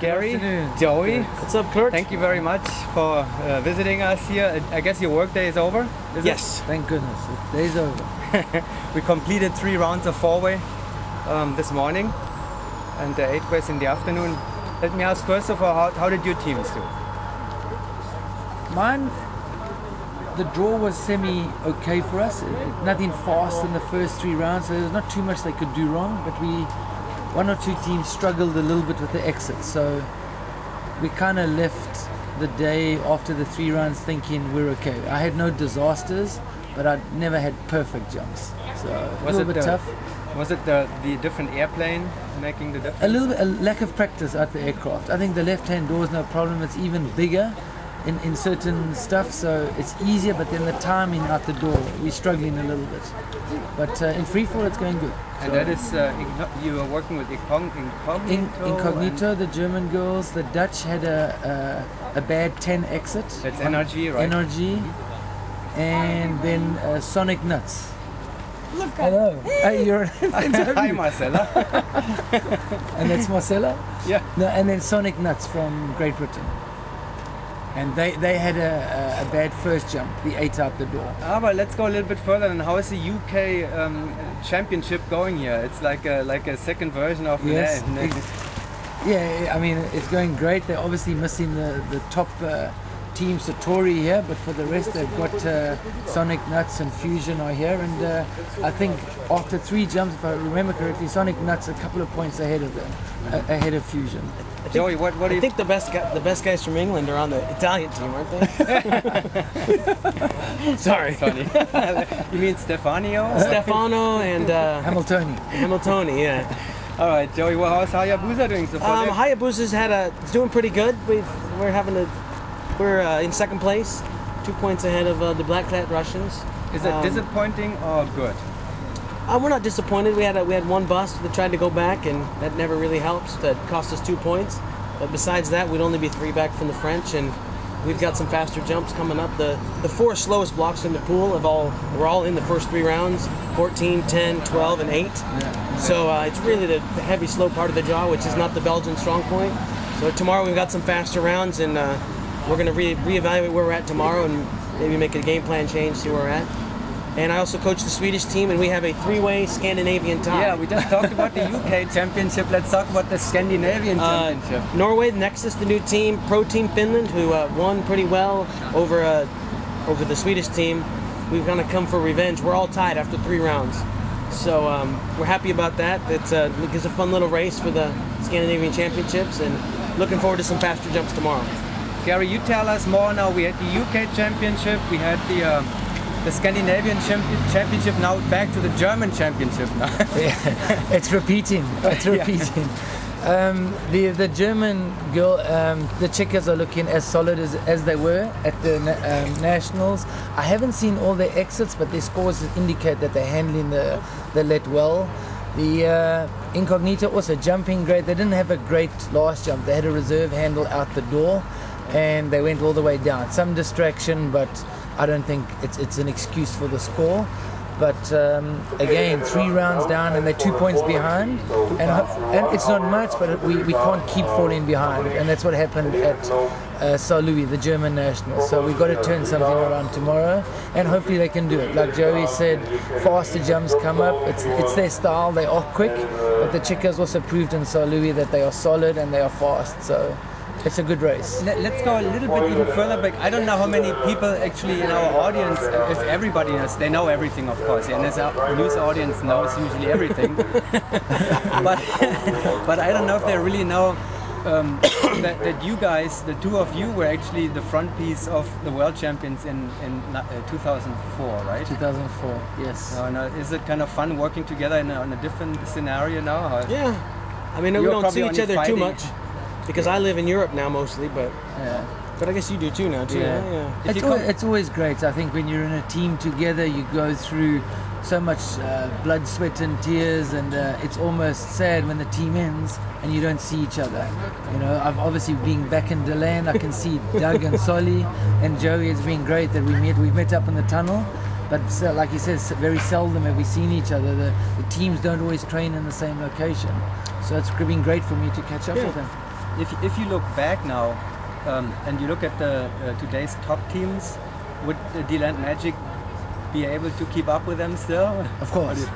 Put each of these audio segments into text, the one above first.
Gary, Joey. What's up, Kurt? Thank you very much for visiting us here. I guess your work day is over? Yes. Thank goodness. The day's over. We completed 3 rounds of 4-way this morning and 8 ways in the afternoon. Let me ask first of all, how did your teams do? Mine, the draw was semi-okay for us. Nothing fast in the first 3 rounds, so there was not too much they could do wrong, but one or two teams struggled a little bit with the exits, so we kind of left the day after the 3 rounds thinking we're okay. I had no disasters, but I never had perfect jumps, so a little bit tough. Was it the different airplane making the difference? A little bit, a lack of practice at the aircraft. I think the left-hand door is no problem. It's even bigger in certain stuff, so it's easier, but then the timing out the door, we're struggling a little bit. But in free fall, it's going good. And so that is, you are working with Incognito? Incognito, the German girls. The Dutch had a bad 10 exit. That's Energy, right? Energy. And then Sonic Nuts. Look Hello. You're Hi, Marcella. And that's Marcella? Yeah. No, and then Sonic Nuts from Great Britain. And they had a bad first jump, the 8 out the door. But let's go a little bit further. And how is the UK championship going here? It's like a second version of yes. Yeah, I mean it's going great. They're obviously missing the top team Satori here, but for the rest they've got Sonic Nuts and Fusion are here. And I think after 3 jumps, if I remember correctly, Sonic Nuts a couple of points ahead of them, ahead of Fusion. Joey, what do you think the best guys from England are on the Italian team, aren't they? Sorry. Funny. You mean Stefano? Stefano and Hamiltoni. Hamiltoni, yeah. All right, Joey. Well, how's Hayabusa doing so far? Hayabusa's it's doing pretty good. We're in second place, 2 points ahead of the Black Cat Russians. Is it disappointing or good? We're not disappointed. We had 1 bust that tried to go back, and that never really helps. That cost us 2 points. But besides that, we'd only be 3 back from the French, and we've got some faster jumps coming up. The 4 slowest blocks in the pool we're all in the first 3 rounds: 14, 10, 12, and 8. Yeah. So it's really the heavy, slow part of the jaw, which is not the Belgian strong point. So tomorrow we've got some faster rounds, and we're going to reevaluate where we're at tomorrow and maybe make a game plan change, see where we're at. And I also coach the Swedish team, and we have a 3-way Scandinavian tie. Yeah, we just talked about the UK championship. Let's talk about the Scandinavian championship. Norway, Nexus, the new team, Pro Team Finland, who won pretty well over the Swedish team. We're going to come for revenge. We're all tied after 3 rounds. So we're happy about that. It's a fun little race for the Scandinavian championships, and looking forward to some faster jumps tomorrow. Gary, you tell us more now. We had the UK championship, we had the Scandinavian championship, now back to the German championship now. Yeah, it's repeating. It's repeating. The German girl, the Czechs are looking as solid as they were at the nationals. I haven't seen all their exits, but their scores indicate that they're handling the let well. The Incognito also jumping great. They didn't have a great last jump. They had a reserve handle out the door, and they went all the way down. Some distraction, but I don't think it's an excuse for the score. But again, 3 rounds down, and they're 2 points behind, and it's not much, but we can't keep falling behind, and that's what happened at Saint Louis, the German national. So we've got to turn something around tomorrow, and hopefully they can do it. Like Joey said, faster jumps come up. It's their style. They are quick, but the Czechs also proved in Saint Louis that they are solid and they are fast. So it's a good race. Let's go a little bit even further back. I don't know how many people actually in our audience, if everybody knows, they know everything, of course. The NSL news audience knows usually everything. but I don't know if they really know that you guys, the 2 of you, were actually the front piece of the world champions in 2004, right? 2004, yes. Is it kind of fun working together on a different scenario now? Yeah. I mean, we don't see each other too much, because I live in Europe now mostly, but I guess you do too now too. Yeah. It's always great. I think when you're in a team together, you go through so much blood, sweat and tears, and it's almost sad when the team ends and you don't see each other. You know, I've obviously been back in Deland. I can see Doug and Solly and Joey. It's been great that we've met up in the tunnel. But like he says, very seldom have we seen each other. The teams don't always train in the same location. So it's been great for me to catch up with them. if you look back now, and you look at the today's top teams, would the D-Land Magic be able to keep up with them still? Of course. I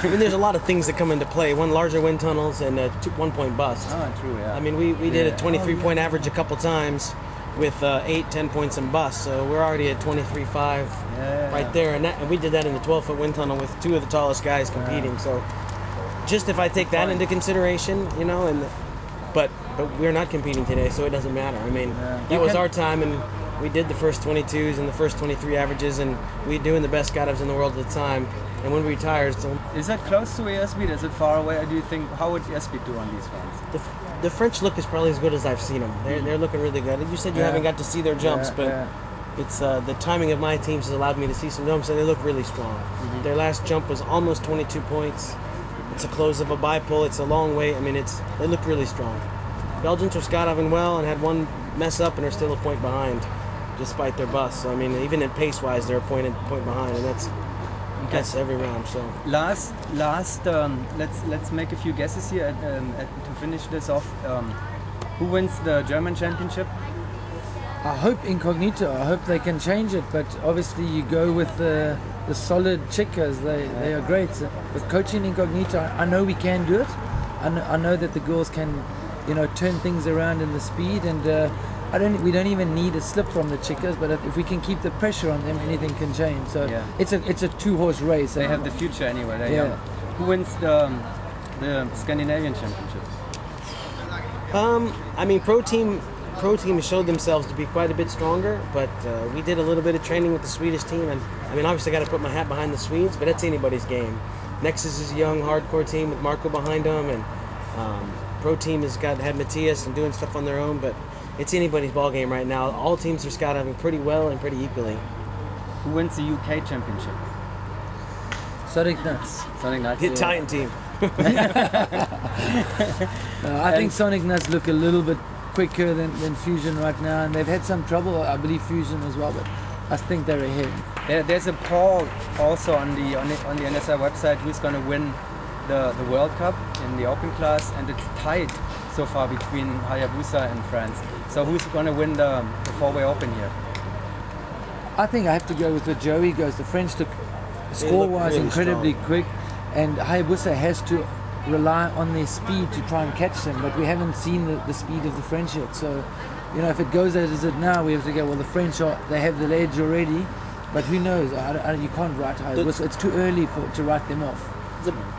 mean, there's a lot of things that come into play. One, larger wind tunnels, and a 1-point bust. Oh, true, yeah. I mean, we did a 23-point average a couple times with 8-10 points in bust, so we're already at 23.5 right there. And we did that in the 12-foot wind tunnel with two of the tallest guys competing. So just if I take that into consideration, you know, but we're not competing today, so it doesn't matter. I mean, that was our time, and we did the first 22s and the first 23 averages, and we doing the best guy in the world at the time. And when we retired, so is that close to airspeed? Is it far away? Or do you think how would airspeed do on these runs? The French look is probably as good as I've seen them. They're looking really good. You said you haven't got to see their jumps, but it's the timing of my teams has allowed me to see some jumps, and they look really strong. Their last jump was almost 22 points. It's a close of a bipole. It's a long way. I mean, they look really strong. Belgians are skydiving well and had one mess up, and are still a point behind, despite their bust. So I mean, even in pace-wise, they're a point behind, and that's every round. So last, let's make a few guesses here to finish this off. Who wins the German championship? I hope Incognito. I hope they can change it, but obviously you go with the solid chicas. They are great. With coaching Incognito, I know we can do it. I know that the girls can, you know, turn things around in the speed, and we don't even need a slip from the chicas, but if we can keep the pressure on them, anything can change. So it's a 2-horse race. They have the future anyway. They're young. Who wins the Scandinavian championship? I mean, pro team showed themselves to be quite a bit stronger, but we did a little bit of training with the Swedish team, and I mean, obviously I got to put my hat behind the Swedes, but that's anybody's game. Nexus is a young, hardcore team with Marco behind them, and pro team had Matthias and doing stuff on their own, but it's anybody's ball game right now. All teams are skydiving pretty well and pretty equally. Who wins the UK championship? Sonic Nuts. Sonic Nuts. The Titan team. I think Sonic Nuts look a little bit quicker than Fusion right now, and they've had some trouble. I believe Fusion as well, but I think they're ahead. There's a poll also on the NSL website who's going to win the World Cup in the open class, and it's tied so far between Hayabusa and France. So who's going to win the 4-way open here? I think I have to go with what Joey goes. The French look score-wise really incredibly quick, and Hayabusa has to rely on their speed to try and catch them, but we haven't seen the speed of the French yet. So, you know, if it goes as it now, we have to go, well, the French they have the edge already, but who knows? You can't write Hayabusa. It's too early to write them off.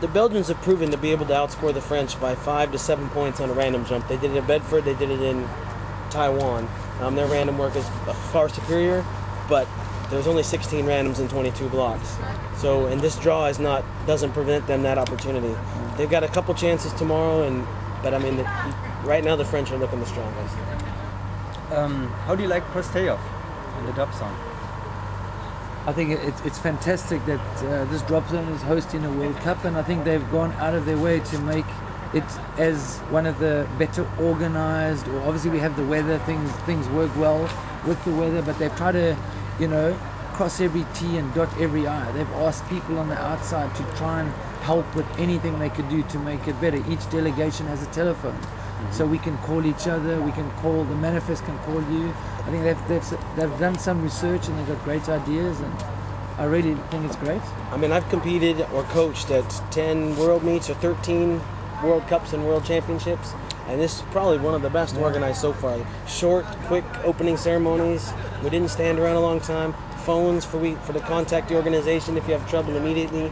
The Belgians have proven to be able to outscore the French by 5 to 7 points on a random jump. They did it in Bedford, they did it in Taiwan. Their random work is far superior, but there's only 16 randoms in 22 blocks. So, and this draw doesn't prevent them that opportunity. They've got a couple chances tomorrow, but I mean, right now the French are looking the strongest. How do you like Prostejov in the drop zone? I think it's fantastic that this drop zone is hosting a World Cup, and I think they've gone out of their way to make it as one of the better organized. Or obviously we have the weather, things work well with the weather, but they've tried to, you know, cross every T and dot every I. They've asked people on the outside to try and help with anything they could do to make it better. Each delegation has a telephone, so we can call each other. We can call the manifest, can call you. I think they've done some research and they've got great ideas, and I really think it's great. I mean, I've competed or coached at 10 World Meets or 13 World Cups and World Championships, and this is probably one of the best organized so far. Short, quick opening ceremonies. We didn't stand around a long time. Phones for to contact the organization if you have trouble immediately.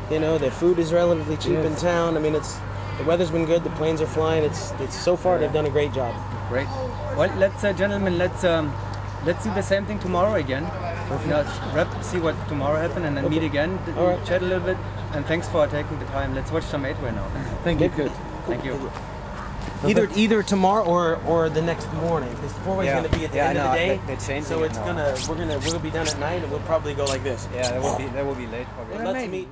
You know, the food is relatively cheap in town. I mean, the weather's been good. The planes are flying. It's so far they've done a great job. Great. Well, gentlemen, let's do the same thing tomorrow again. See what tomorrow happens, and then meet again, chat a little bit. And thanks for taking the time. Let's watch some 8-way now. Thank you. Good. Thank you. Either tomorrow or the next morning, because the 4-way is going to be at the end of the day. They're changing. So we're gonna be done at night, and we'll probably go like this. Yeah, that will be late probably. Let's meet.